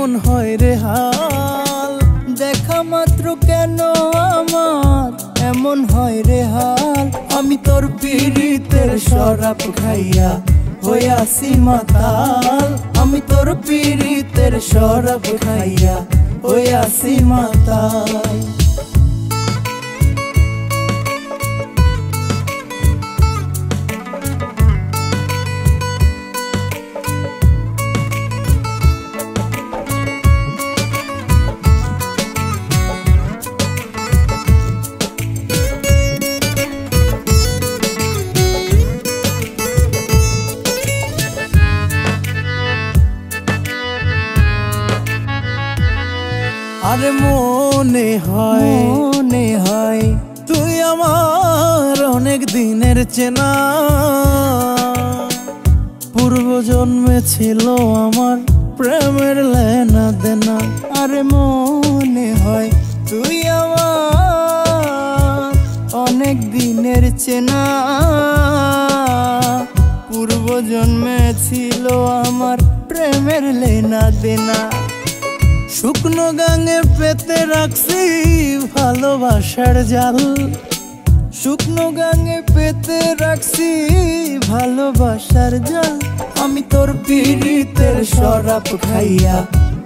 এমন হয় রে হাল, দেখা মাত্র কেন আমার এমন হয় রে হাল। আমি তোর পীড়িতের শরাব খাইয়া হইয়াছি মাতাল, আমি তোর পীড়িতের শরাব খাইয়া হইয়াছি মাতাল। আরে মনে হয় তুই আমার অনেক দিনের চেনা, পূর্ব জন্মে ছিল আমার প্রেমের লেনা দেনা। আরে মনে হয় তুই আমার অনেক দিনের চেনা, পূর্ব জন্মে ছিল আমার প্রেমের লেনা দেনা। শুকনো গাঙে পেতে রাখছি ভালোবাসার জাল, শুকনো গাঙে পেতে রাখছি ভালোবাসার জাল। আমি তোর পীড়িতের শরাব খাইয়া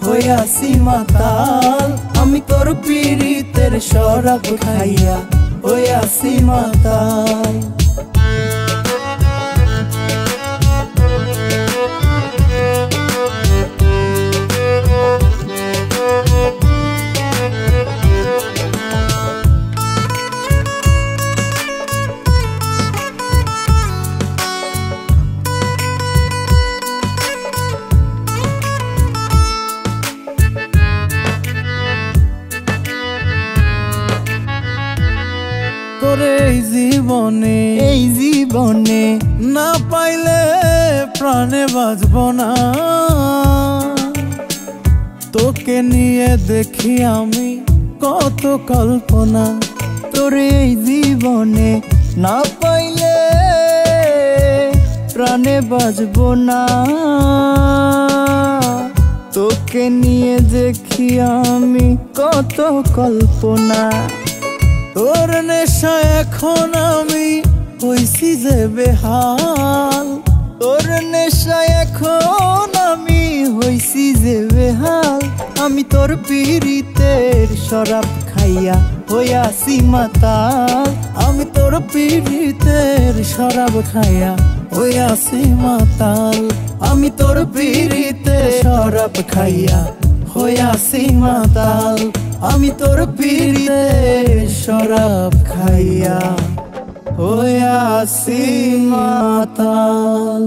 হইয়াছি মাতাল, আমি তোর পীড়িতের শরাব খাইয়া হইয়াছি মাতাল। তোর এই জীবনে না পাইলে প্রাণে বাঁচব না, তোকে নিয়ে দেখি আমি কত কল্পনা। তোর এই জীবনে না পাইলে প্রাণে বাঁচব না, তোকে নিয়ে দেখি আমি কত কল্পনা। তোর নেশা এখন আমি হইছি যে বেহাল, তোর নেশা এখন আমি হইছি যে বেহাল। আমি তোর পীড়িতের শরাব খাইয়া হইয়াছি মাতাল, আমি তোর পীড়িতের শরাব খাইয়া হইয়াছি মাতাল, আমি তোর পীড়িতের শরাব খাইয়া হইয়াছি মাতাল, আমি তোর পীড়িতের শরাব খাইয়া হইয়াছি মাতাল।